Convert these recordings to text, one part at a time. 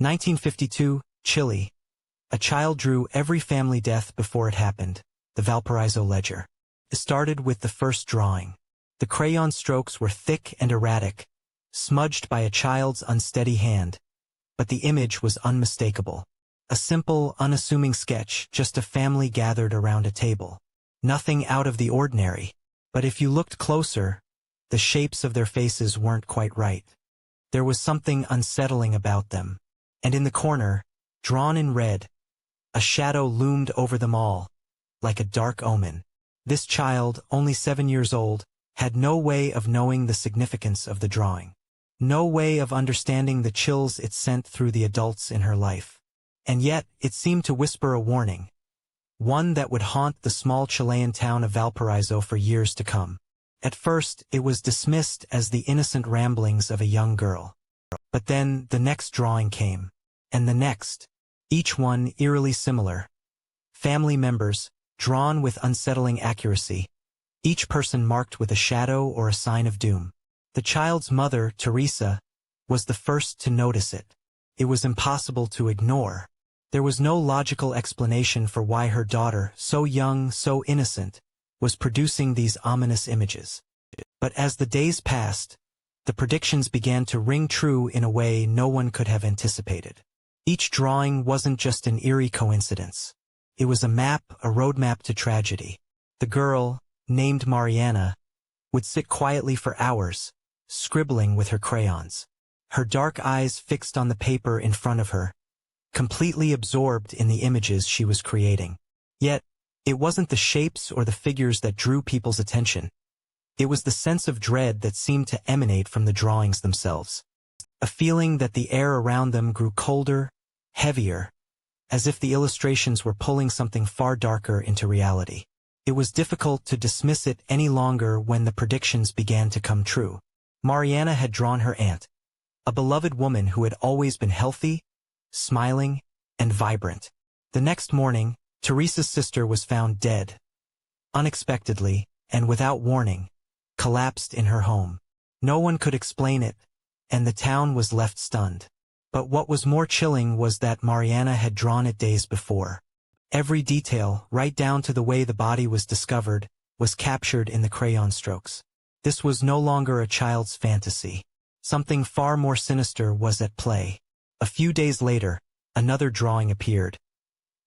1952, Chile. A child drew every family death before it happened, the Valparaíso Ledger. It started with the first drawing. The crayon strokes were thick and erratic, smudged by a child's unsteady hand. But the image was unmistakable. A simple, unassuming sketch, just a family gathered around a table. Nothing out of the ordinary. But if you looked closer, the shapes of their faces weren't quite right. There was something unsettling about them. And in the corner, drawn in red, a shadow loomed over them all, like a dark omen. This child, only 7 years old, had no way of knowing the significance of the drawing. No way of understanding the chills it sent through the adults in her life. And yet, it seemed to whisper a warning. One that would haunt the small Chilean town of Valparaíso for years to come. At first, it was dismissed as the innocent ramblings of a young girl. But then, the next drawing came. And the next. Each one eerily similar. Family members, drawn with unsettling accuracy. Each person marked with a shadow or a sign of doom. The child's mother, Teresa, was the first to notice it. It was impossible to ignore. There was no logical explanation for why her daughter, so young, so innocent, was producing these ominous images. But as the days passed, the predictions began to ring true in a way no one could have anticipated. Each drawing wasn't just an eerie coincidence. It was a map, a roadmap to tragedy. The girl, named Mariana, would sit quietly for hours, scribbling with her crayons. Her dark eyes fixed on the paper in front of her, completely absorbed in the images she was creating. Yet, it wasn't the shapes or the figures that drew people's attention. It was the sense of dread that seemed to emanate from the drawings themselves. A feeling that the air around them grew colder, heavier, as if the illustrations were pulling something far darker into reality. It was difficult to dismiss it any longer when the predictions began to come true. Mariana had drawn her aunt, a beloved woman who had always been healthy, smiling, and vibrant. The next morning, Teresa's sister was found dead, unexpectedly, and without warning, collapsed in her home. No one could explain it, and the town was left stunned. But what was more chilling was that Mariana had drawn it days before. Every detail, right down to the way the body was discovered, was captured in the crayon strokes. This was no longer a child's fantasy. Something far more sinister was at play. A few days later, another drawing appeared.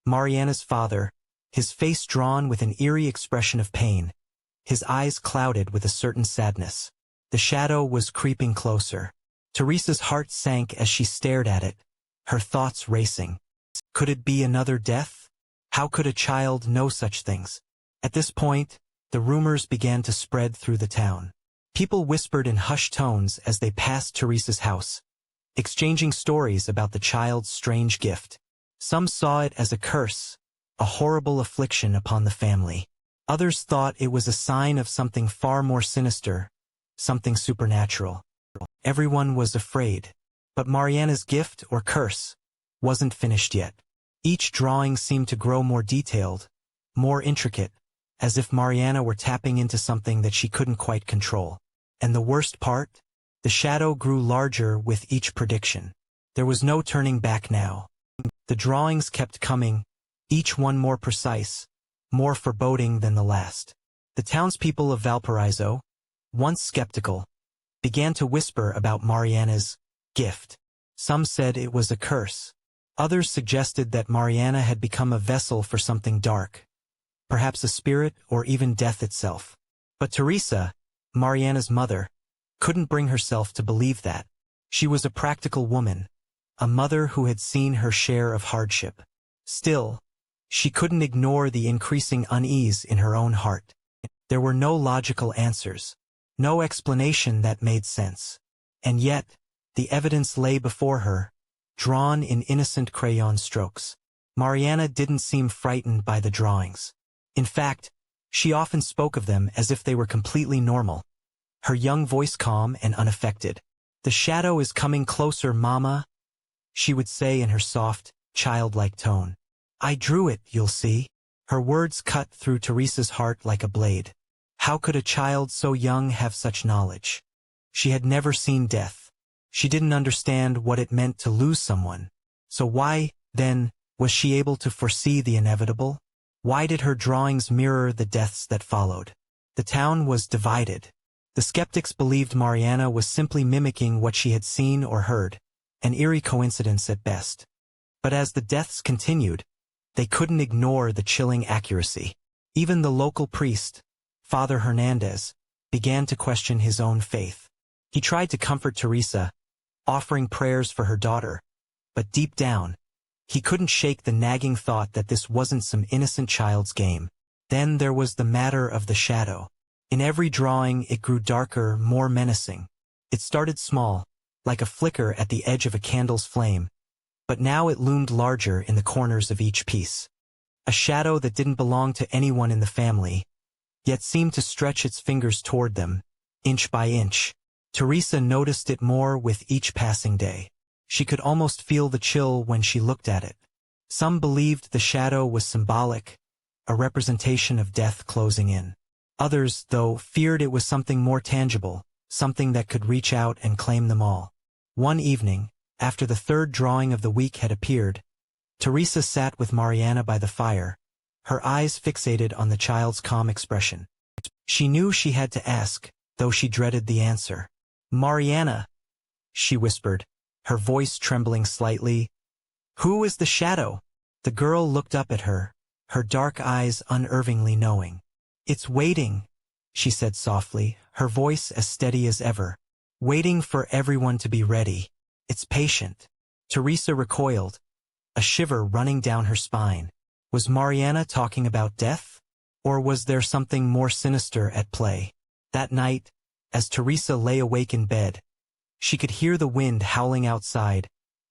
Mariana's father, his face drawn with an eerie expression of pain, his eyes clouded with a certain sadness. The shadow was creeping closer. Teresa's heart sank as she stared at it, her thoughts racing. Could it be another death? How could a child know such things? At this point, the rumors began to spread through the town. People whispered in hushed tones as they passed Teresa's house, exchanging stories about the child's strange gift. Some saw it as a curse, a horrible affliction upon the family. Others thought it was a sign of something far more sinister, something supernatural. Everyone was afraid. But Mariana's gift, or curse, wasn't finished yet. Each drawing seemed to grow more detailed, more intricate, as if Mariana were tapping into something that she couldn't quite control. And the worst part? The shadow grew larger with each prediction. There was no turning back now. The drawings kept coming, each one more precise, more foreboding than the last. The townspeople of Valparaíso, once skeptical, began to whisper about Mariana's gift. Some said it was a curse. Others suggested that Mariana had become a vessel for something dark, perhaps a spirit or even death itself. But Teresa, Mariana's mother, couldn't bring herself to believe that. She was a practical woman, a mother who had seen her share of hardship. Still, she couldn't ignore the increasing unease in her own heart. There were no logical answers, no explanation that made sense. And yet, the evidence lay before her, drawn in innocent crayon strokes. Mariana didn't seem frightened by the drawings. In fact, she often spoke of them as if they were completely normal, her young voice calm and unaffected. "The shadow is coming closer, Mama," she would say in her soft, childlike tone. "I drew it, you'll see." Her words cut through Teresa's heart like a blade. How could a child so young have such knowledge? She had never seen death. She didn't understand what it meant to lose someone, So why, then, was she able to foresee the inevitable? Why did her drawings mirror the deaths that followed? The town was divided. The skeptics believed Mariana was simply mimicking what she had seen or heard, an eerie coincidence at best. But as the deaths continued, they couldn't ignore the chilling accuracy. Even the local priest, Father Hernandez, began to question his own faith. He tried to comfort Teresa, offering prayers for her daughter, but deep down, he couldn't shake the nagging thought that this wasn't some innocent child's game. Then there was the matter of the shadow. In every drawing it grew darker, more menacing. It started small, like a flicker at the edge of a candle's flame, but now it loomed larger in the corners of each piece. A shadow that didn't belong to anyone in the family, yet seemed to stretch its fingers toward them, inch by inch. Teresa noticed it more with each passing day. She could almost feel the chill when she looked at it. Some believed the shadow was symbolic, a representation of death closing in. Others, though, feared it was something more tangible, something that could reach out and claim them all. One evening, after the third drawing of the week had appeared, Teresa sat with Mariana by the fire, her eyes fixated on the child's calm expression. She knew she had to ask, though she dreaded the answer. "Mariana," she whispered, her voice trembling slightly, "who is the shadow?" The girl looked up at her, her dark eyes unervingly knowing. "It's waiting," she said softly, her voice as steady as ever. "Waiting for everyone to be ready. It's patient." Teresa recoiled, a shiver running down her spine. Was Mariana talking about death? Or was there something more sinister at play? That night, as Teresa lay awake in bed, she could hear the wind howling outside,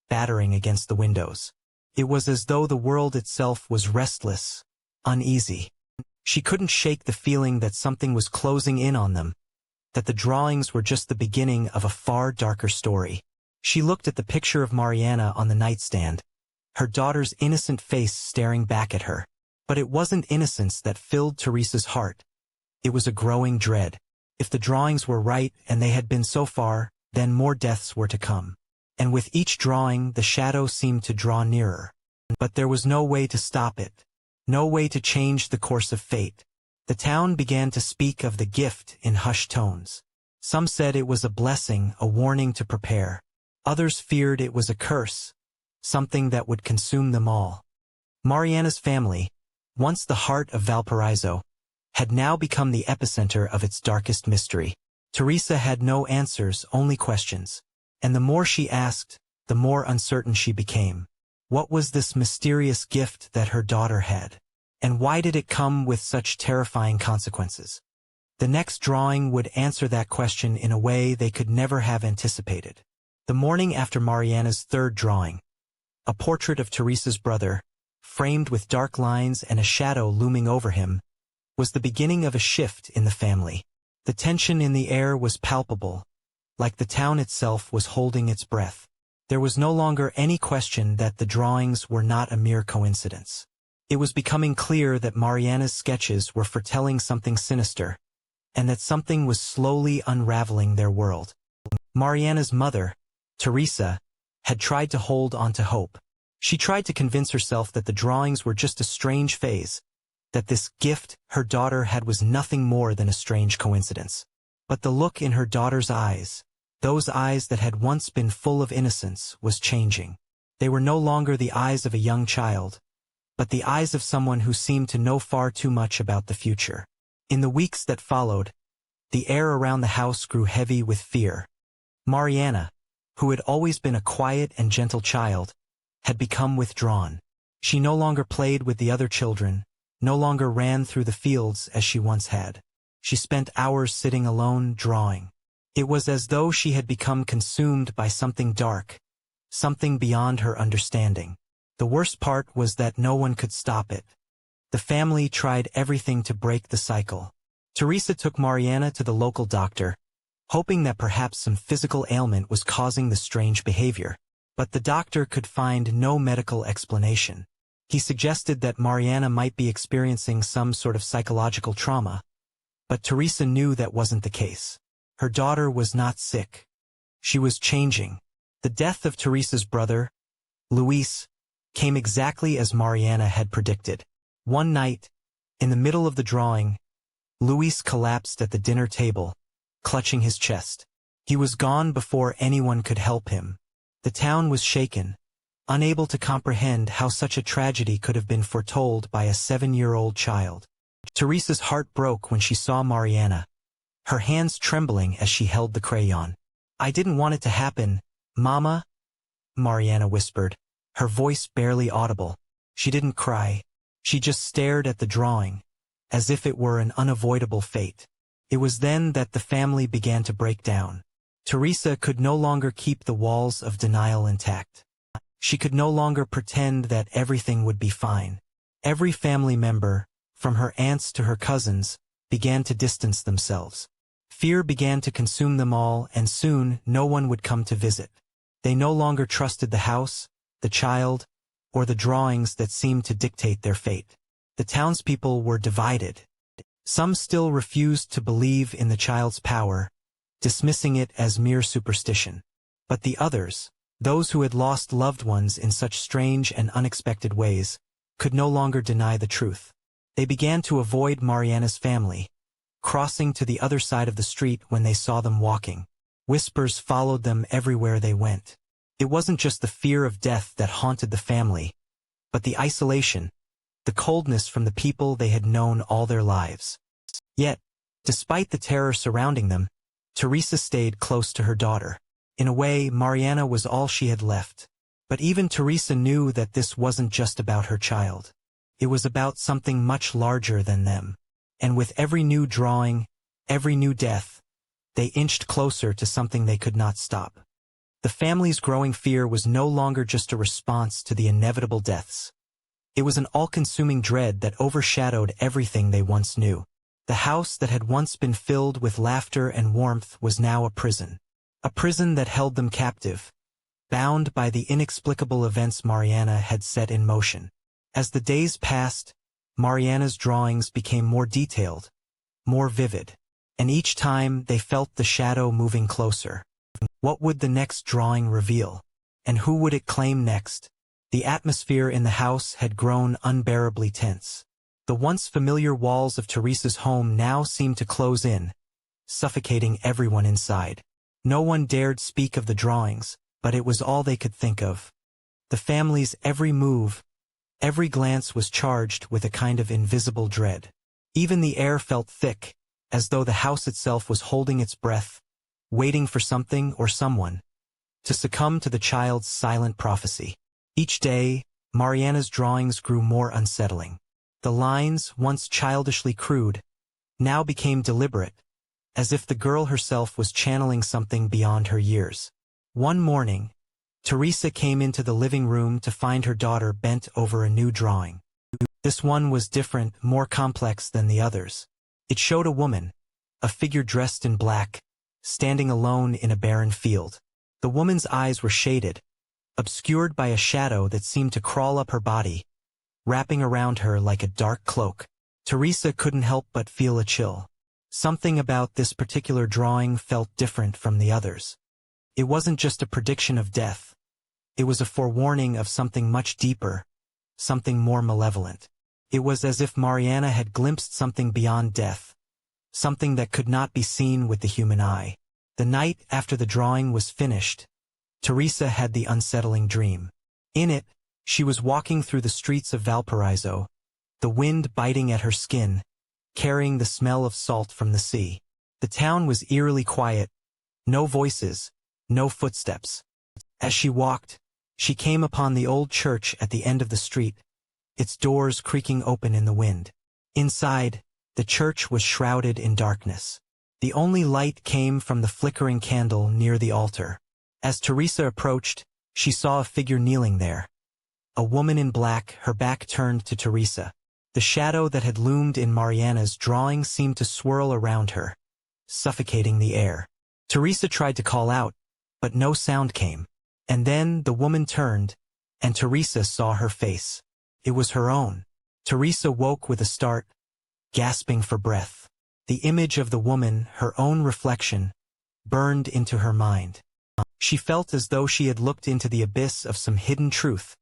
battering against the windows. It was as though the world itself was restless, uneasy. She couldn't shake the feeling that something was closing in on them, that the drawings were just the beginning of a far darker story. She looked at the picture of Mariana on the nightstand, her daughter's innocent face staring back at her. But it wasn't innocence that filled Teresa's heart. It was a growing dread. If the drawings were right, and they had been so far, then more deaths were to come. And with each drawing, the shadow seemed to draw nearer. But there was no way to stop it. No way to change the course of fate. The town began to speak of the gift in hushed tones. Some said it was a blessing, a warning to prepare. Others feared it was a curse, something that would consume them all. Mariana's family, once the heart of Valparaíso, had now become the epicenter of its darkest mystery. Teresa had no answers, only questions. And the more she asked, the more uncertain she became. What was this mysterious gift that her daughter had? And why did it come with such terrifying consequences? The next drawing would answer that question in a way they could never have anticipated. The morning after Mariana's third drawing, a portrait of Teresa's brother, framed with dark lines and a shadow looming over him, was the beginning of a shift in the family. The tension in the air was palpable, like the town itself was holding its breath. There was no longer any question that the drawings were not a mere coincidence. It was becoming clear that Mariana's sketches were foretelling something sinister, and that something was slowly unraveling their world. Mariana's mother, Teresa, had tried to hold on to hope. She tried to convince herself that the drawings were just a strange phase, that this gift her daughter had was nothing more than a strange coincidence. But the look in her daughter's eyes, those eyes that had once been full of innocence, was changing. They were no longer the eyes of a young child, but the eyes of someone who seemed to know far too much about the future. In the weeks that followed, the air around the house grew heavy with fear. Mariana, who had always been a quiet and gentle child, had become withdrawn. She no longer played with the other children, no longer ran through the fields as she once had. She spent hours sitting alone, drawing. It was as though she had become consumed by something dark, something beyond her understanding. The worst part was that no one could stop it. The family tried everything to break the cycle. Teresa took Mariana to the local doctor, hoping that perhaps some physical ailment was causing the strange behavior. But the doctor could find no medical explanation. He suggested that Mariana might be experiencing some sort of psychological trauma. But Teresa knew that wasn't the case. Her daughter was not sick. She was changing. The death of Teresa's brother, Luis, came exactly as Mariana had predicted. One night, in the middle of the drawing, Luis collapsed at the dinner table, clutching his chest. He was gone before anyone could help him. The town was shaken, unable to comprehend how such a tragedy could have been foretold by a 7-year-old child. Teresa's heart broke when she saw Mariana, her hands trembling as she held the crayon. "I didn't want it to happen, Mama," Mariana whispered, her voice barely audible. She didn't cry. She just stared at the drawing, as if it were an unavoidable fate. It was then that the family began to break down. Teresa could no longer keep the walls of denial intact. She could no longer pretend that everything would be fine. Every family member, from her aunts to her cousins, began to distance themselves. Fear began to consume them all, and soon no one would come to visit. They no longer trusted the house, the child, or the drawings that seemed to dictate their fate. The townspeople were divided. Some still refused to believe in the child's power, dismissing it as mere superstition. But the others, those who had lost loved ones in such strange and unexpected ways, could no longer deny the truth. They began to avoid Mariana's family, crossing to the other side of the street when they saw them walking. Whispers followed them everywhere they went. It wasn't just the fear of death that haunted the family, but the isolation, the coldness from the people they had known all their lives. Yet, despite the terror surrounding them, Teresa stayed close to her daughter. In a way, Mariana was all she had left. But even Teresa knew that this wasn't just about her child. It was about something much larger than them. And with every new drawing, every new death, they inched closer to something they could not stop. The family's growing fear was no longer just a response to the inevitable deaths. It was an all-consuming dread that overshadowed everything they once knew. The house that had once been filled with laughter and warmth was now a prison that held them captive, bound by the inexplicable events Mariana had set in motion. As the days passed, Mariana's drawings became more detailed, more vivid, and each time they felt the shadow moving closer. What would the next drawing reveal? And who would it claim next? The atmosphere in the house had grown unbearably tense. The once familiar walls of Teresa's home now seemed to close in, suffocating everyone inside. No one dared speak of the drawings, but it was all they could think of. The family's every move, every glance was charged with a kind of invisible dread. Even the air felt thick, as though the house itself was holding its breath, waiting for something or someone to succumb to the child's silent prophecy. Each day, Mariana's drawings grew more unsettling. The lines, once childishly crude, now became deliberate, as if the girl herself was channeling something beyond her years. One morning, Teresa came into the living room to find her daughter bent over a new drawing. This one was different, more complex than the others. It showed a woman, a figure dressed in black, standing alone in a barren field. The woman's eyes were shaded, obscured by a shadow that seemed to crawl up her body, wrapping around her like a dark cloak. Teresa couldn't help but feel a chill. Something about this particular drawing felt different from the others. It wasn't just a prediction of death. It was a forewarning of something much deeper, something more malevolent. It was as if Mariana had glimpsed something beyond death, something that could not be seen with the human eye. The night after the drawing was finished, Teresa had the unsettling dream. In it, she was walking through the streets of Valparaíso, the wind biting at her skin, carrying the smell of salt from the sea. The town was eerily quiet, no voices, no footsteps. As she walked, she came upon the old church at the end of the street, its doors creaking open in the wind. Inside, the church was shrouded in darkness. The only light came from the flickering candle near the altar. As Teresa approached, she saw a figure kneeling there. A woman in black, her back turned to Teresa. The shadow that had loomed in Mariana's drawing seemed to swirl around her, suffocating the air. Teresa tried to call out, but no sound came. And then the woman turned, and Teresa saw her face. It was her own. Teresa woke with a start, gasping for breath. The image of the woman, her own reflection, burned into her mind. She felt as though she had looked into the abyss of some hidden truth,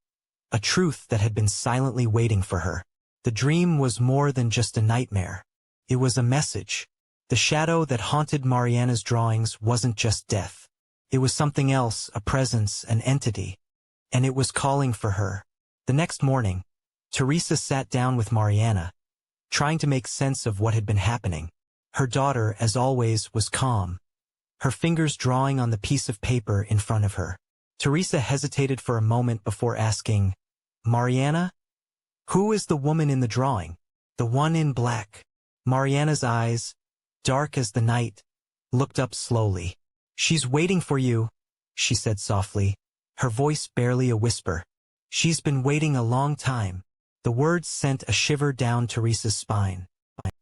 a truth that had been silently waiting for her. The dream was more than just a nightmare. It was a message. The shadow that haunted Mariana's drawings wasn't just death. It was something else, a presence, an entity. And it was calling for her. The next morning, Teresa sat down with Mariana, trying to make sense of what had been happening. Her daughter, as always, was calm, her fingers drawing on the piece of paper in front of her. Teresa hesitated for a moment before asking, "Mariana? Who is the woman in the drawing? The one in black?" Mariana's eyes, dark as the night, looked up slowly. "She's waiting for you," she said softly, her voice barely a whisper. "She's been waiting a long time." The words sent a shiver down Teresa's spine.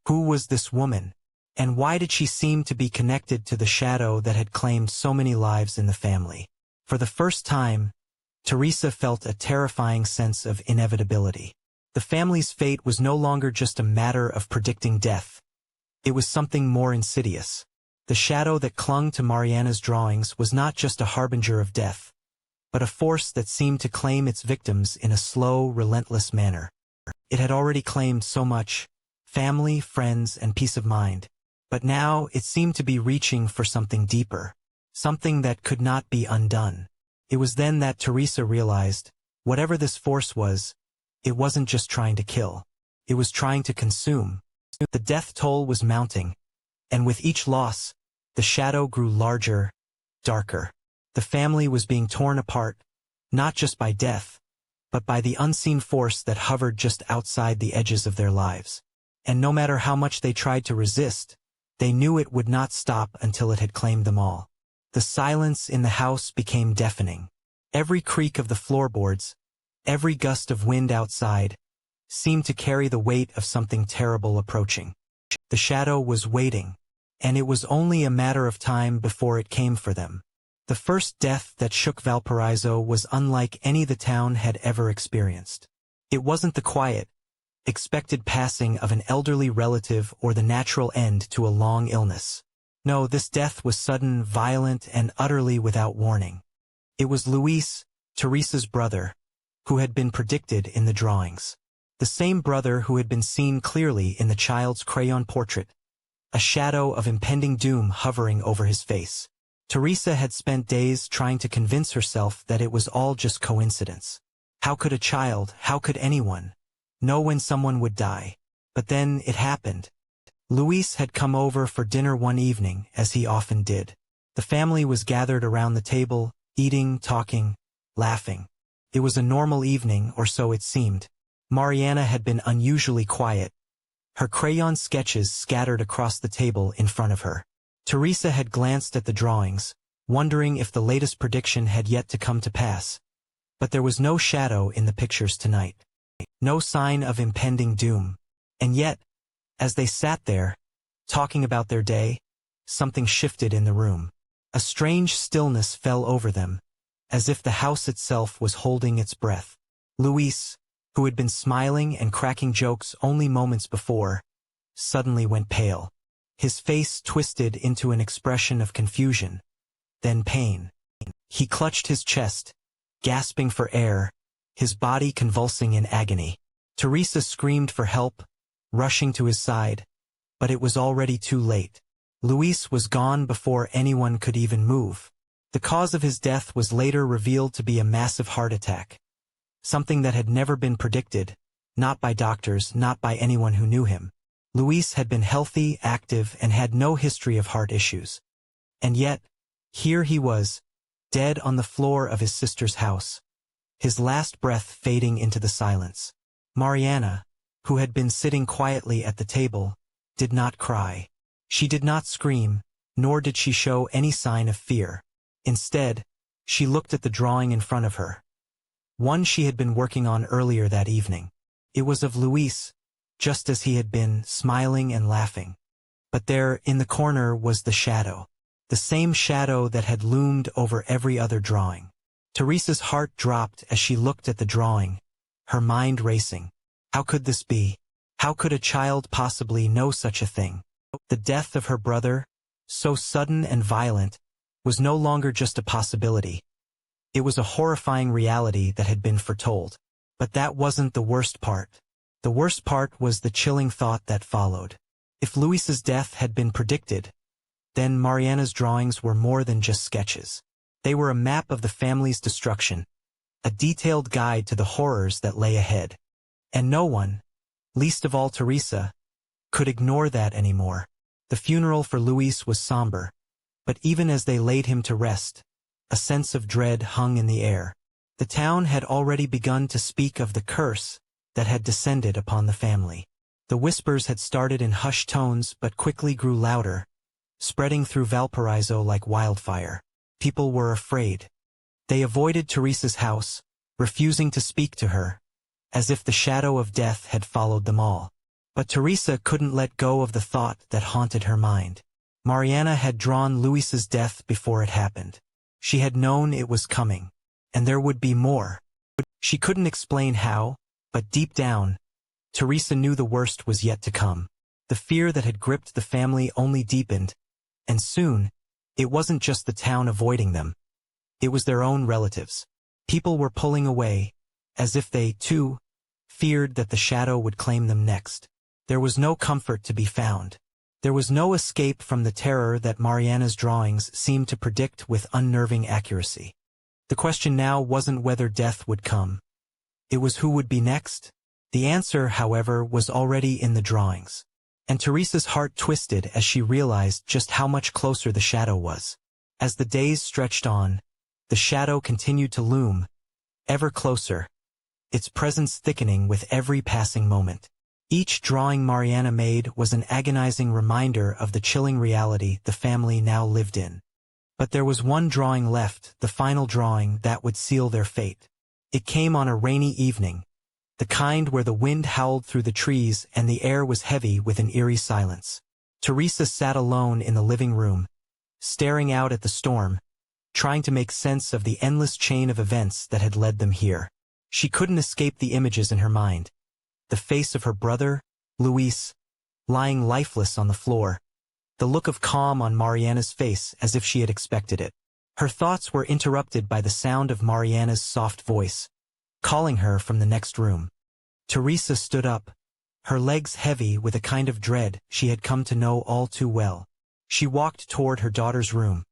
Who was this woman? And why did she seem to be connected to the shadow that had claimed so many lives in the family? For the first time, Teresa felt a terrifying sense of inevitability. The family's fate was no longer just a matter of predicting death. It was something more insidious. The shadow that clung to Mariana's drawings was not just a harbinger of death, but a force that seemed to claim its victims in a slow, relentless manner. It had already claimed so much: family, friends, and peace of mind. But now it seemed to be reaching for something deeper, something that could not be undone. It was then that Teresa realized, whatever this force was, it wasn't just trying to kill. It was trying to consume. The death toll was mounting, and with each loss, the shadow grew larger, darker. The family was being torn apart, not just by death, but by the unseen force that hovered just outside the edges of their lives. And no matter how much they tried to resist, they knew it would not stop until it had claimed them all. The silence in the house became deafening. Every creak of the floorboards, every gust of wind outside, seemed to carry the weight of something terrible approaching. The shadow was waiting, and it was only a matter of time before it came for them. The first death that shook Valparaíso was unlike any the town had ever experienced. It wasn't the quiet, expected passing of an elderly relative or the natural end to a long illness. No, this death was sudden, violent, and utterly without warning. It was Luis, Teresa's brother, who had been predicted in the drawings. The same brother who had been seen clearly in the child's crayon portrait, a shadow of impending doom hovering over his face. Teresa had spent days trying to convince herself that it was all just coincidence. How could a child, how could anyone, know when someone would die? But then it happened. Luis had come over for dinner one evening, as he often did. The family was gathered around the table, eating, talking, laughing. It was a normal evening, or so it seemed. Mariana had been unusually quiet, her crayon sketches scattered across the table in front of her. Teresa had glanced at the drawings, wondering if the latest prediction had yet to come to pass. But there was no shadow in the pictures tonight. No sign of impending doom. And yet, as they sat there, talking about their day, something shifted in the room. A strange stillness fell over them, as if the house itself was holding its breath. Luis, who had been smiling and cracking jokes only moments before, suddenly went pale. His face twisted into an expression of confusion, then pain. He clutched his chest, gasping for air, his body convulsing in agony. Teresa screamed for help, rushing to his side, but it was already too late. Luis was gone before anyone could even move. The cause of his death was later revealed to be a massive heart attack, something that had never been predicted, not by doctors, not by anyone who knew him. Luis had been healthy, active, and had no history of heart issues. And yet, here he was, dead on the floor of his sister's house, his last breath fading into the silence. Mariana, who had been sitting quietly at the table, did not cry. She did not scream, nor did she show any sign of fear. Instead, she looked at the drawing in front of her, one she had been working on earlier that evening. It was of Luis, just as he had been, smiling and laughing. But there, in the corner, was the shadow. The same shadow that had loomed over every other drawing. Teresa's heart dropped as she looked at the drawing, her mind racing. How could this be? How could a child possibly know such a thing? The death of her brother, so sudden and violent, was no longer just a possibility. It was a horrifying reality that had been foretold. But that wasn't the worst part. The worst part was the chilling thought that followed. If Luis's death had been predicted, then Mariana's drawings were more than just sketches. They were a map of the family's destruction, a detailed guide to the horrors that lay ahead. And no one, least of all Teresa, could ignore that anymore. The funeral for Luis was somber, but even as they laid him to rest, a sense of dread hung in the air. The town had already begun to speak of the curse that had descended upon the family. The whispers had started in hushed tones but quickly grew louder, spreading through Valparaíso like wildfire. People were afraid. They avoided Teresa's house, refusing to speak to her, as if the shadow of death had followed them all. But Teresa couldn't let go of the thought that haunted her mind. Mariana had drawn Luis's death before it happened. She had known it was coming, and there would be more. She couldn't explain how, but deep down, Teresa knew the worst was yet to come. The fear that had gripped the family only deepened, and soon, it wasn't just the town avoiding them. It was their own relatives. People were pulling away, as if they, too, feared that the shadow would claim them next. There was no comfort to be found. There was no escape from the terror that Mariana's drawings seemed to predict with unnerving accuracy. The question now wasn't whether death would come. It was who would be next. The answer, however, was already in the drawings. And Teresa's heart twisted as she realized just how much closer the shadow was. As the days stretched on, the shadow continued to loom, ever closer, its presence thickening with every passing moment. Each drawing Mariana made was an agonizing reminder of the chilling reality the family now lived in. But there was one drawing left, the final drawing that would seal their fate. It came on a rainy evening, the kind where the wind howled through the trees and the air was heavy with an eerie silence. Teresa sat alone in the living room, staring out at the storm, trying to make sense of the endless chain of events that had led them here. She couldn't escape the images in her mind. The face of her brother, Luis, lying lifeless on the floor, the look of calm on Mariana's face as if she had expected it. Her thoughts were interrupted by the sound of Mariana's soft voice, calling her from the next room. Teresa stood up, her legs heavy with a kind of dread she had come to know all too well. She walked toward her daughter's room,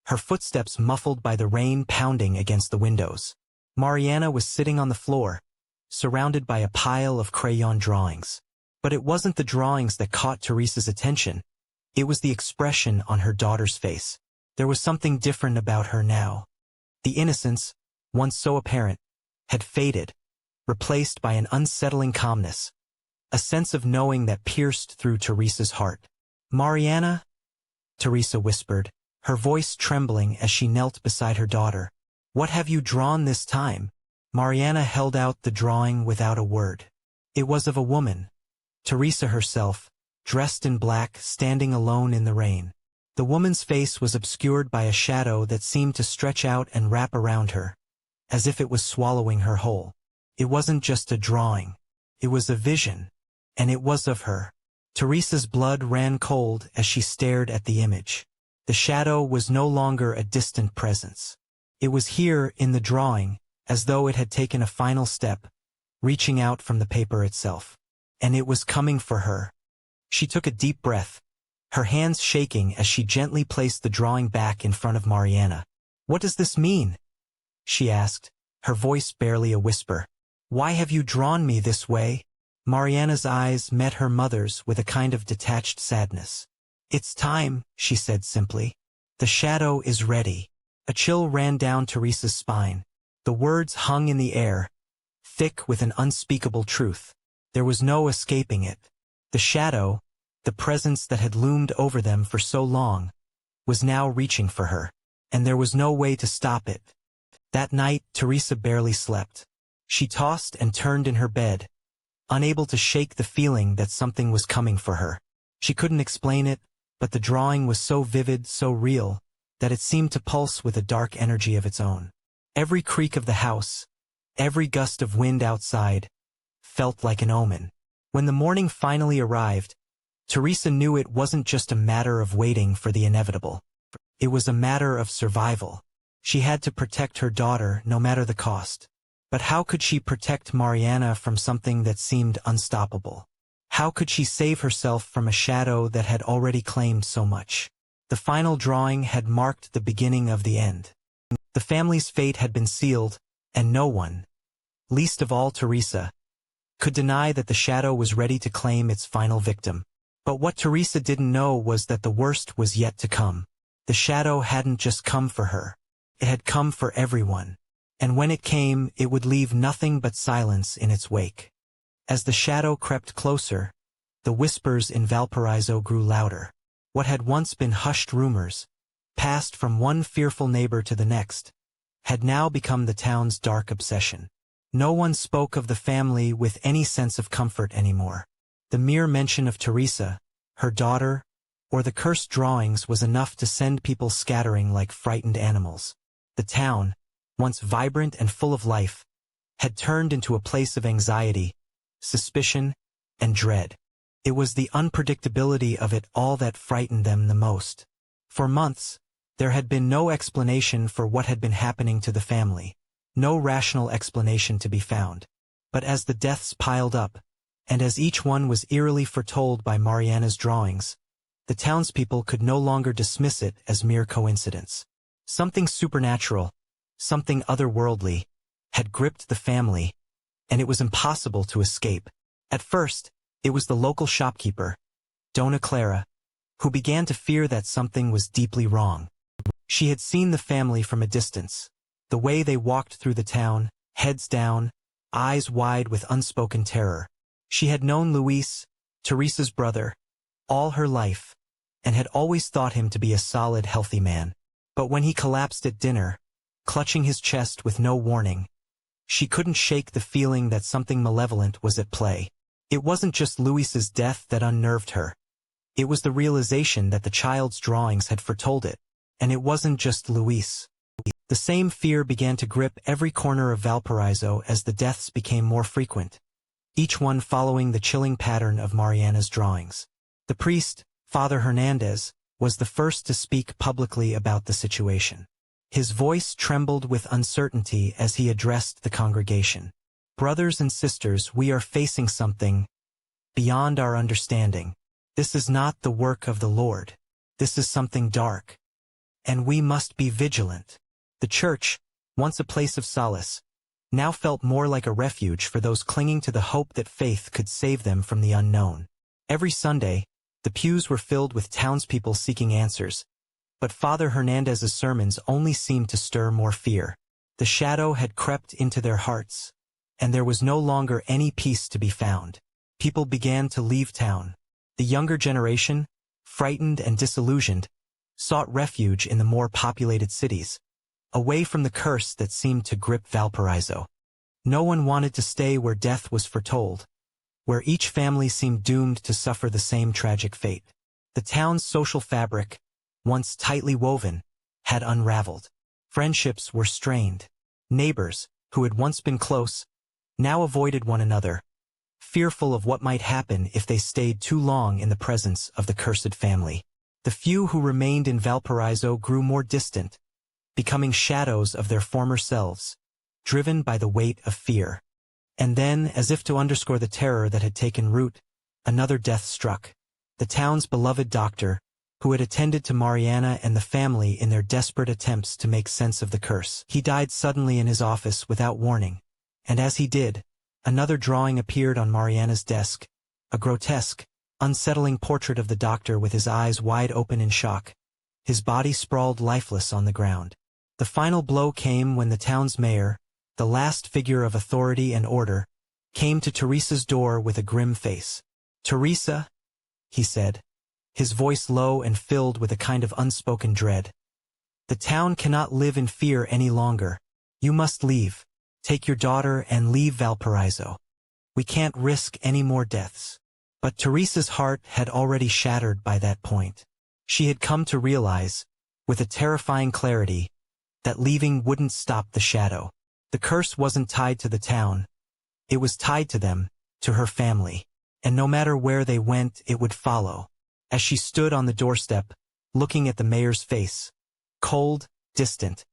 her footsteps muffled by the rain pounding against the windows. Mariana was sitting on the floor, surrounded by a pile of crayon drawings. But it wasn't the drawings that caught Teresa's attention. It was the expression on her daughter's face. There was something different about her now. The innocence, once so apparent, had faded, replaced by an unsettling calmness, a sense of knowing that pierced through Teresa's heart. "Mariana?" Teresa whispered, her voice trembling as she knelt beside her daughter. "What have you drawn this time?" Mariana held out the drawing without a word. It was of a woman, Teresa herself, dressed in black, standing alone in the rain. The woman's face was obscured by a shadow that seemed to stretch out and wrap around her, as if it was swallowing her whole. It wasn't just a drawing. It was a vision, and it was of her. Teresa's blood ran cold as she stared at the image. The shadow was no longer a distant presence. It was here in the drawing, as though it had taken a final step, reaching out from the paper itself. And it was coming for her. She took a deep breath, her hands shaking as she gently placed the drawing back in front of Mariana. "What does this mean?" she asked, her voice barely a whisper. "Why have you drawn me this way?" Mariana's eyes met her mother's with a kind of detached sadness. "It's time," she said simply. "The shadow is ready." A chill ran down Teresa's spine. The words hung in the air, thick with an unspeakable truth. There was no escaping it. The shadow, the presence that had loomed over them for so long, was now reaching for her, and there was no way to stop it. That night, Teresa barely slept. She tossed and turned in her bed, unable to shake the feeling that something was coming for her. She couldn't explain it, but the drawing was so vivid, so real, that it seemed to pulse with a dark energy of its own. Every creak of the house, every gust of wind outside, felt like an omen. When the morning finally arrived, Teresa knew it wasn't just a matter of waiting for the inevitable. It was a matter of survival. She had to protect her daughter no matter the cost. But how could she protect Mariana from something that seemed unstoppable? How could she save herself from a shadow that had already claimed so much? The final drawing had marked the beginning of the end. The family's fate had been sealed, and no one, least of all Teresa, could deny that the shadow was ready to claim its final victim. But what Teresa didn't know was that the worst was yet to come. The shadow hadn't just come for her. It had come for everyone. And when it came, it would leave nothing but silence in its wake. As the shadow crept closer, the whispers in Valparaíso grew louder. What had once been hushed rumors, passed from one fearful neighbor to the next, had now become the town's dark obsession. No one spoke of the family with any sense of comfort anymore. The mere mention of Teresa, her daughter, or the cursed drawings was enough to send people scattering like frightened animals. The town, once vibrant and full of life, had turned into a place of anxiety, suspicion, and dread. It was the unpredictability of it all that frightened them the most. For months, there had been no explanation for what had been happening to the family, no rational explanation to be found. But as the deaths piled up, and as each one was eerily foretold by Mariana's drawings, the townspeople could no longer dismiss it as mere coincidence. Something supernatural, something otherworldly, had gripped the family, and it was impossible to escape. At first, it was the local shopkeeper, Dona Clara, who began to fear that something was deeply wrong. She had seen the family from a distance, the way they walked through the town, heads down, eyes wide with unspoken terror. She had known Luis, Teresa's brother, all her life, and had always thought him to be a solid, healthy man. But when he collapsed at dinner, clutching his chest with no warning, she couldn't shake the feeling that something malevolent was at play. It wasn't just Luis's death that unnerved her. It was the realization that the child's drawings had foretold it. And it wasn't just Luis. The same fear began to grip every corner of Valparaíso as the deaths became more frequent, each one following the chilling pattern of Mariana's drawings. The priest, Father Hernandez, was the first to speak publicly about the situation. His voice trembled with uncertainty as he addressed the congregation. Brothers and sisters, we are facing something beyond our understanding. This is not the work of the Lord. This is something dark. And we must be vigilant. The church, once a place of solace, now felt more like a refuge for those clinging to the hope that faith could save them from the unknown. Every Sunday, the pews were filled with townspeople seeking answers, but Father Hernandez's sermons only seemed to stir more fear. The shadow had crept into their hearts, and there was no longer any peace to be found. People began to leave town. The younger generation, frightened and disillusioned, sought refuge in the more populated cities, away from the curse that seemed to grip Valparaíso. No one wanted to stay where death was foretold, where each family seemed doomed to suffer the same tragic fate. The town's social fabric, once tightly woven, had unraveled. Friendships were strained. Neighbors, who had once been close, now avoided one another, fearful of what might happen if they stayed too long in the presence of the cursed family. The few who remained in Valparaíso grew more distant, becoming shadows of their former selves, driven by the weight of fear. And then, as if to underscore the terror that had taken root, another death struck. The town's beloved doctor, who had attended to Mariana and the family in their desperate attempts to make sense of the curse. He died suddenly in his office without warning, and as he did, another drawing appeared on Mariana's desk, a grotesque, unsettling portrait of the doctor with his eyes wide open in shock, his body sprawled lifeless on the ground. The final blow came when the town's mayor, the last figure of authority and order, came to Teresa's door with a grim face. "Teresa," he said, his voice low and filled with a kind of unspoken dread. "The town cannot live in fear any longer. You must leave. Take your daughter and leave Valparaíso. We can't risk any more deaths." But Teresa's heart had already shattered by that point. She had come to realize, with a terrifying clarity, that leaving wouldn't stop the shadow. The curse wasn't tied to the town. It was tied to them, to her family. And no matter where they went, it would follow. As she stood on the doorstep, looking at the mayor's face, cold, distant,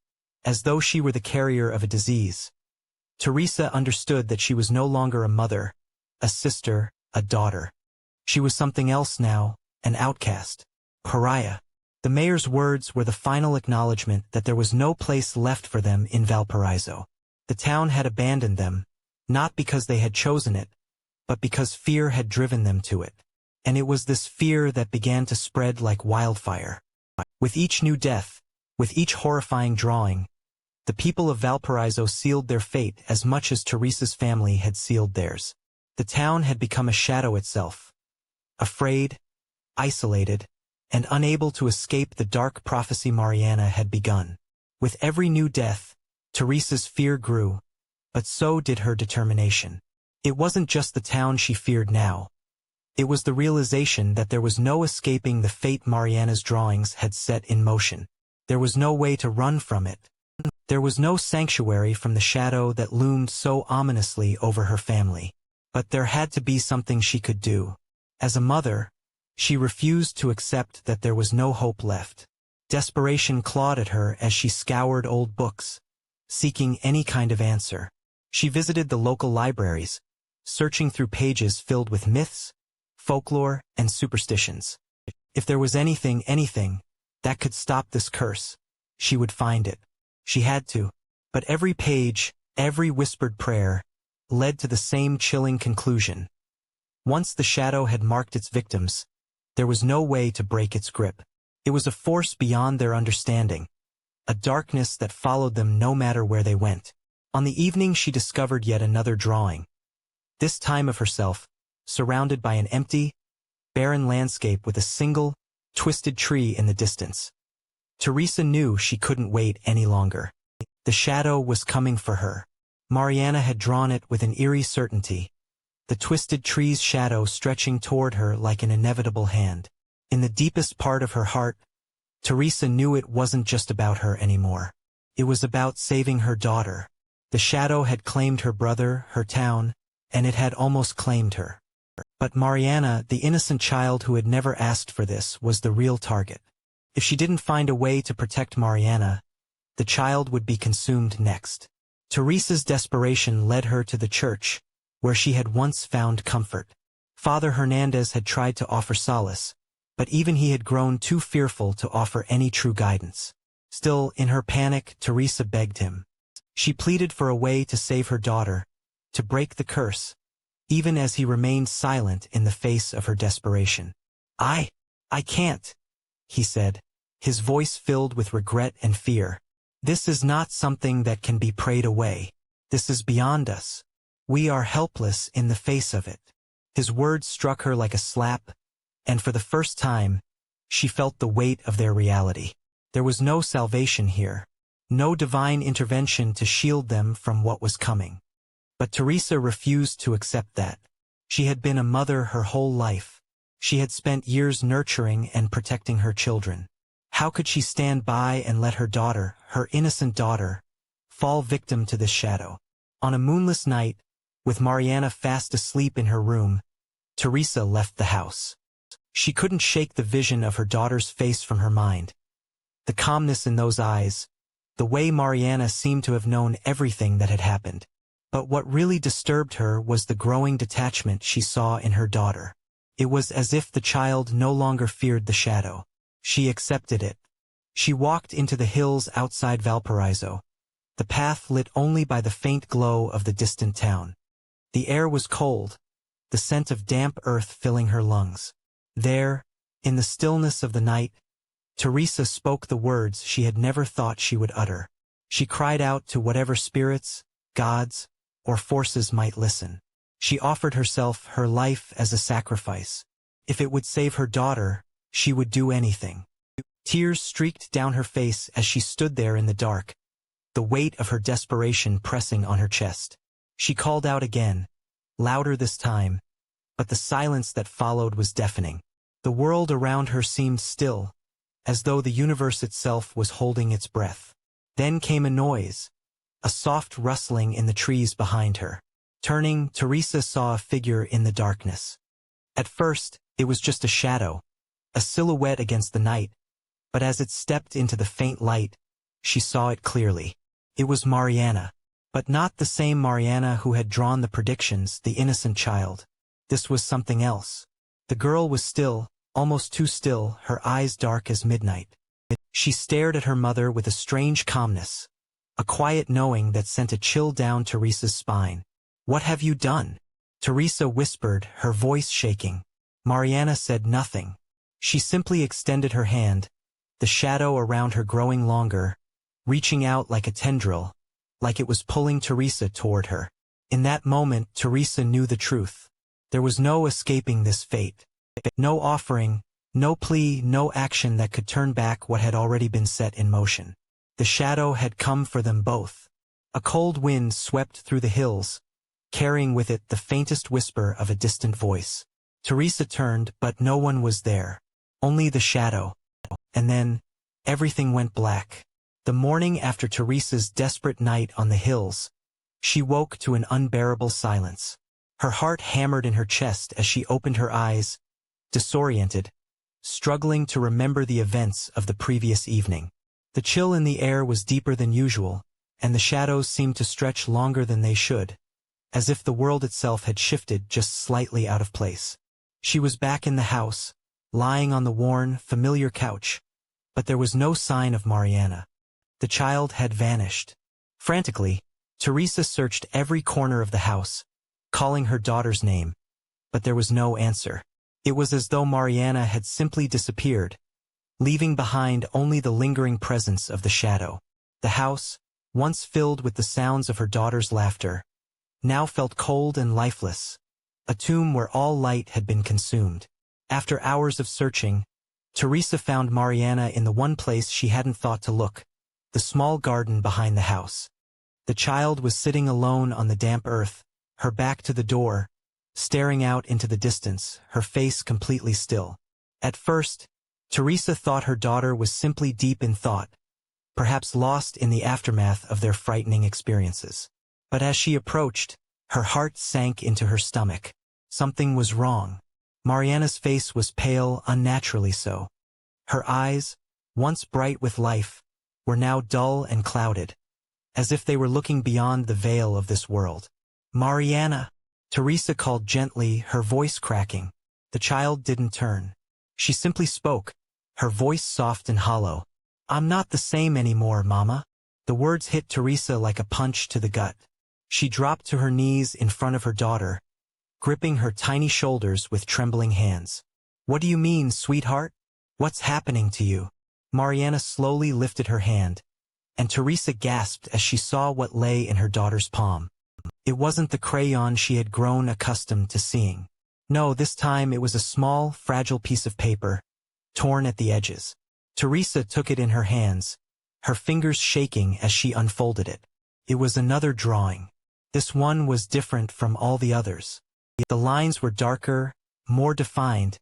as though she were the carrier of a disease. Teresa understood that she was no longer a mother, a sister, a daughter. She was something else now, an outcast, pariah. The mayor's words were the final acknowledgement that there was no place left for them in Valparaíso. The town had abandoned them, not because they had chosen it, but because fear had driven them to it. And it was this fear that began to spread like wildfire. With each new death, with each horrifying drawing, the people of Valparaíso sealed their fate as much as Teresa's family had sealed theirs. The town had become a shadow itself, afraid, isolated, and unable to escape the dark prophecy Mariana had begun. With every new death, Teresa's fear grew, but so did her determination. It wasn't just the town she feared now. It was the realization that there was no escaping the fate Mariana's drawings had set in motion. There was no way to run from it. There was no sanctuary from the shadow that loomed so ominously over her family. But there had to be something she could do. As a mother, she refused to accept that there was no hope left. Desperation clawed at her as she scoured old books, seeking any kind of answer. She visited the local libraries, searching through pages filled with myths, folklore, and superstitions. If there was anything, that could stop this curse, she would find it. She had to. But every page, every whispered prayer, led to the same chilling conclusion. Once the shadow had marked its victims, there was no way to break its grip. It was a force beyond their understanding, a darkness that followed them no matter where they went. On the evening she discovered yet another drawing, this time of herself, surrounded by an empty, barren landscape with a single, twisted tree in the distance. Teresa knew she couldn't wait any longer. The shadow was coming for her. Mariana had drawn it with an eerie certainty, the twisted tree's shadow stretching toward her like an inevitable hand. In the deepest part of her heart, Teresa knew it wasn't just about her anymore. It was about saving her daughter. The shadow had claimed her brother, her town, and it had almost claimed her. But Mariana, the innocent child who had never asked for this, was the real target. If she didn't find a way to protect Mariana, the child would be consumed next. Teresa's desperation led her to the church, where she had once found comfort. Father Hernandez had tried to offer solace, but even he had grown too fearful to offer any true guidance. Still, in her panic, Teresa begged him. She pleaded for a way to save her daughter, to break the curse, even as he remained silent in the face of her desperation. I can't," he said, his voice filled with regret and fear. "This is not something that can be prayed away. This is beyond us. We are helpless in the face of it." His words struck her like a slap, and for the first time, she felt the weight of their reality. There was no salvation here, no divine intervention to shield them from what was coming. But Teresa refused to accept that. She had been a mother her whole life. She had spent years nurturing and protecting her children. How could she stand by and let her daughter, her innocent daughter, fall victim to this shadow? On a moonless night, with Mariana fast asleep in her room, Teresa left the house. She couldn't shake the vision of her daughter's face from her mind. The calmness in those eyes, the way Mariana seemed to have known everything that had happened. But what really disturbed her was the growing detachment she saw in her daughter. It was as if the child no longer feared the shadow. She accepted it. She walked into the hills outside Valparaíso, the path lit only by the faint glow of the distant town. The air was cold, the scent of damp earth filling her lungs. There, in the stillness of the night, Teresa spoke the words she had never thought she would utter. She cried out to whatever spirits, gods, or forces might listen. She offered herself, her life, as a sacrifice. If it would save her daughter, she would do anything. Tears streaked down her face as she stood there in the dark, the weight of her desperation pressing on her chest. She called out again, louder this time, but the silence that followed was deafening. The world around her seemed still, as though the universe itself was holding its breath. Then came a noise, a soft rustling in the trees behind her. Turning, Teresa saw a figure in the darkness. At first, it was just a shadow, a silhouette against the night, But as it stepped into the faint light, she saw it clearly. It was Mariana. But not the same Mariana who had drawn the predictions, the innocent child. This was something else. The girl was still, almost too still, her eyes dark as midnight. She stared at her mother with a strange calmness, a quiet knowing that sent a chill down Teresa's spine. "What have you done?" Teresa whispered, her voice shaking. Mariana said nothing. She simply extended her hand, the shadow around her growing longer, reaching out like a tendril, like it was pulling Teresa toward her. In that moment, Teresa knew the truth. There was no escaping this fate. No offering, no plea, no action that could turn back what had already been set in motion. The shadow had come for them both. A cold wind swept through the hills, carrying with it the faintest whisper of a distant voice. Teresa turned, but no one was there. Only the shadow. And then, everything went black. The morning after Teresa's desperate night on the hills, she woke to an unbearable silence. Her heart hammered in her chest as she opened her eyes, disoriented, struggling to remember the events of the previous evening. The chill in the air was deeper than usual, and the shadows seemed to stretch longer than they should, as if the world itself had shifted just slightly out of place. She was back in the house, lying on the worn, familiar couch, but there was no sign of Mariana. The child had vanished. Frantically, Teresa searched every corner of the house, calling her daughter's name, but there was no answer. It was as though Mariana had simply disappeared, leaving behind only the lingering presence of the shadow. The house, once filled with the sounds of her daughter's laughter, now felt cold and lifeless, a tomb where all light had been consumed. After hours of searching, Teresa found Mariana in the one place she hadn't thought to look, the small garden behind the house. The child was sitting alone on the damp earth, her back to the door, staring out into the distance, her face completely still. At first, Teresa thought her daughter was simply deep in thought, perhaps lost in the aftermath of their frightening experiences. But as she approached, her heart sank into her stomach. Something was wrong. Mariana's face was pale, unnaturally so. Her eyes, once bright with life, were now dull and clouded, as if they were looking beyond the veil of this world. "Mariana!" Teresa called gently, her voice cracking. The child didn't turn. She simply spoke, her voice soft and hollow. "I'm not the same anymore, Mama." The words hit Teresa like a punch to the gut. She dropped to her knees in front of her daughter, gripping her tiny shoulders with trembling hands. "What do you mean, sweetheart? What's happening to you?" Mariana slowly lifted her hand, and Teresa gasped as she saw what lay in her daughter's palm. It wasn't the crayon she had grown accustomed to seeing. No, this time it was a small, fragile piece of paper, torn at the edges. Teresa took it in her hands, her fingers shaking as she unfolded it. It was another drawing. This one was different from all the others. The lines were darker, more defined,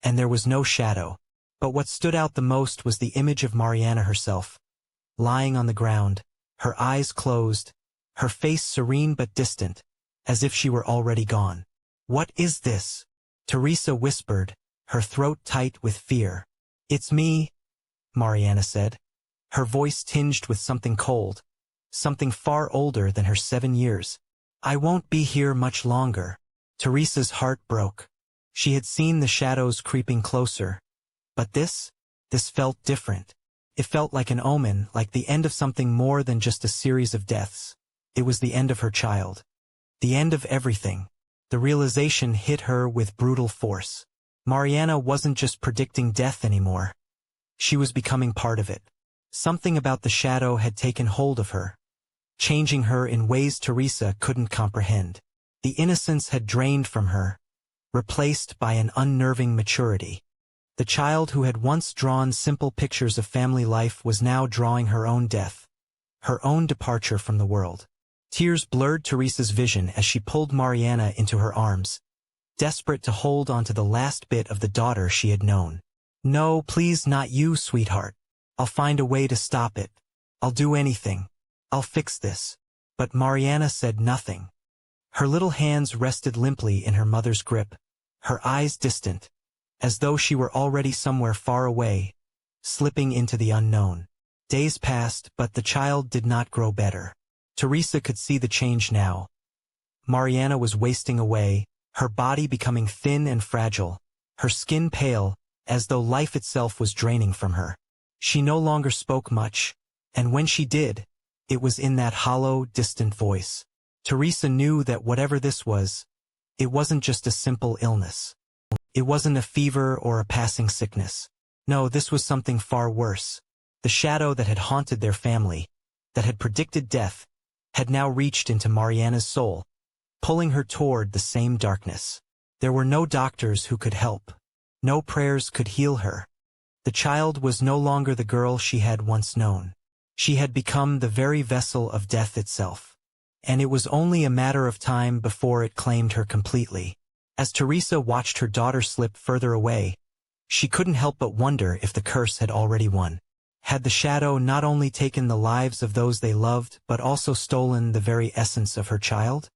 and there was no shadow. But what stood out the most was the image of Mariana herself, lying on the ground, her eyes closed, her face serene but distant, as if she were already gone. "What is this?" Teresa whispered, her throat tight with fear. "It's me," Mariana said, her voice tinged with something cold, something far older than her 7 years. "I won't be here much longer." Teresa's heart broke. She had seen the shadows creeping closer, but this felt different. It felt like an omen, like the end of something more than just a series of deaths. It was the end of her child. The end of everything. The realization hit her with brutal force. Mariana wasn't just predicting death anymore. She was becoming part of it. Something about the shadow had taken hold of her, changing her in ways Teresa couldn't comprehend. The innocence had drained from her, replaced by an unnerving maturity. The child who had once drawn simple pictures of family life was now drawing her own death, her own departure from the world. Tears blurred Teresa's vision as she pulled Mariana into her arms, desperate to hold onto the last bit of the daughter she had known. "No, please, not you, sweetheart. I'll find a way to stop it. I'll do anything. I'll fix this." But Mariana said nothing. Her little hands rested limply in her mother's grip, her eyes distant, as though she were already somewhere far away, slipping into the unknown. Days passed, but the child did not grow better. Teresa could see the change now. Mariana was wasting away, her body becoming thin and fragile, her skin pale, as though life itself was draining from her. She no longer spoke much, and when she did, it was in that hollow, distant voice. Teresa knew that whatever this was, it wasn't just a simple illness. It wasn't a fever or a passing sickness. No, this was something far worse. The shadow that had haunted their family, that had predicted death, had now reached into Mariana's soul, pulling her toward the same darkness. There were no doctors who could help. No prayers could heal her. The child was no longer the girl she had once known. She had become the very vessel of death itself. And it was only a matter of time before it claimed her completely. As Teresa watched her daughter slip further away, she couldn't help but wonder if the curse had already won. Had the shadow not only taken the lives of those they loved but also stolen the very essence of her child?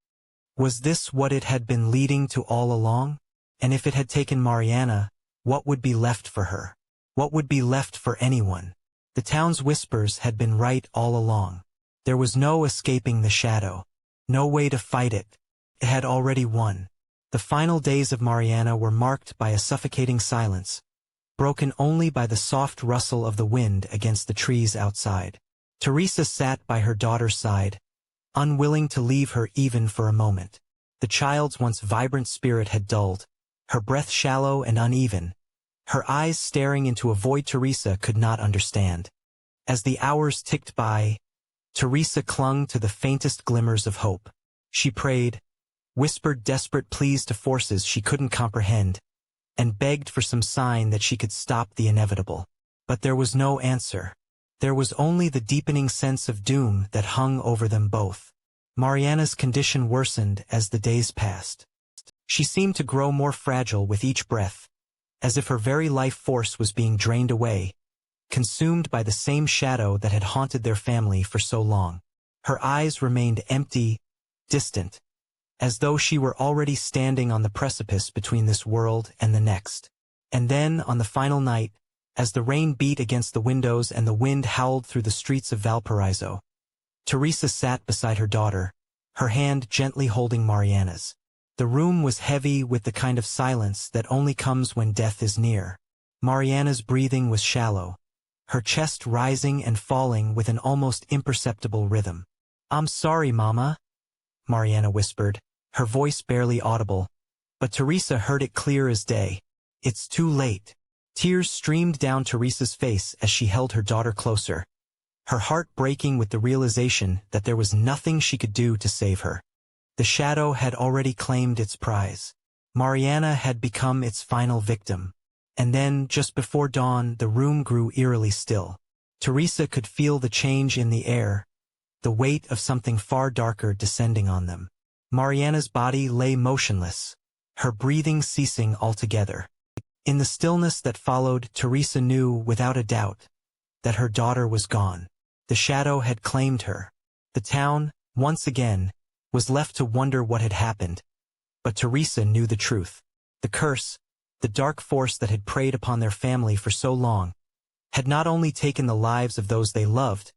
Was this what it had been leading to all along? And if it had taken Mariana, what would be left for her? What would be left for anyone? The town's whispers had been right all along. There was no escaping the shadow. No way to fight it. It had already won. The final days of Mariana were marked by a suffocating silence, broken only by the soft rustle of the wind against the trees outside. Teresa sat by her daughter's side, unwilling to leave her even for a moment. The child's once vibrant spirit had dulled, her breath shallow and uneven, her eyes staring into a void Teresa could not understand. As the hours ticked by, Teresa clung to the faintest glimmers of hope. She prayed, whispered desperate pleas to forces she couldn't comprehend, and begged for some sign that she could stop the inevitable. But there was no answer. There was only the deepening sense of doom that hung over them both. Mariana's condition worsened as the days passed. She seemed to grow more fragile with each breath, as if her very life force was being drained away, consumed by the same shadow that had haunted their family for so long. Her eyes remained empty, distant, as though she were already standing on the precipice between this world and the next. And then, on the final night, as the rain beat against the windows and the wind howled through the streets of Valparaíso, Teresa sat beside her daughter, her hand gently holding Mariana's. The room was heavy with the kind of silence that only comes when death is near. Mariana's breathing was shallow, her chest rising and falling with an almost imperceptible rhythm. "I'm sorry, Mama," Mariana whispered, her voice barely audible, but Teresa heard it clear as day. "It's too late." Tears streamed down Teresa's face as she held her daughter closer, her heart breaking with the realization that there was nothing she could do to save her. The shadow had already claimed its prize. Mariana had become its final victim. And then, just before dawn, the room grew eerily still. Teresa could feel the change in the air, the weight of something far darker descending on them. Mariana's body lay motionless, her breathing ceasing altogether. In the stillness that followed, Teresa knew, without a doubt, that her daughter was gone. The shadow had claimed her. The town, once again, was left to wonder what had happened. But Teresa knew the truth. The curse, the dark force that had preyed upon their family for so long, had not only taken the lives of those they loved,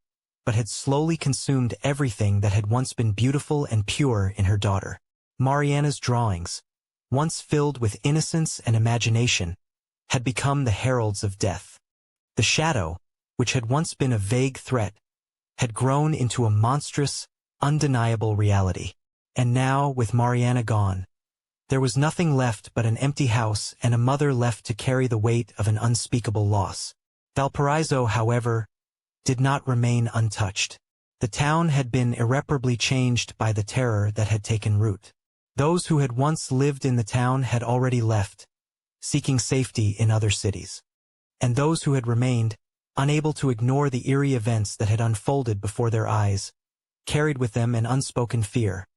but had slowly consumed everything that had once been beautiful and pure in her daughter. Mariana's drawings, once filled with innocence and imagination, had become the heralds of death. The shadow, which had once been a vague threat, had grown into a monstrous, undeniable reality. And now, with Mariana gone, there was nothing left but an empty house and a mother left to carry the weight of an unspeakable loss. Valparaíso, however, did not remain untouched. The town had been irreparably changed by the terror that had taken root. Those who had once lived in the town had already left, seeking safety in other cities. And those who had remained, unable to ignore the eerie events that had unfolded before their eyes, carried with them an unspoken fear.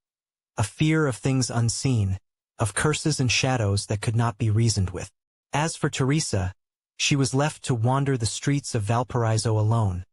A fear of things unseen, of curses and shadows that could not be reasoned with. As for Teresa, she was left to wander the streets of Valparaíso alone,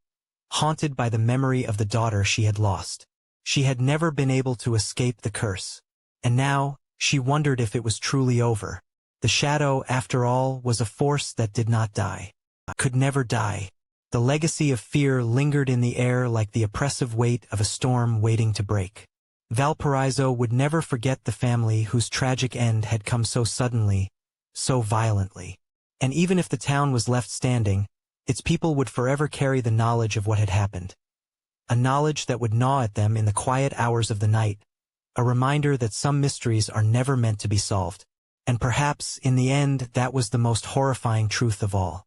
haunted by the memory of the daughter she had lost. She had never been able to escape the curse, and now she wondered if it was truly over. The shadow, after all, was a force that did not die. could never die. The legacy of fear lingered in the air like the oppressive weight of a storm waiting to break. Valparaíso would never forget the family whose tragic end had come so suddenly, so violently. And even if the town was left standing, its people would forever carry the knowledge of what had happened. A knowledge that would gnaw at them in the quiet hours of the night, a reminder that some mysteries are never meant to be solved. And perhaps, in the end, that was the most horrifying truth of all.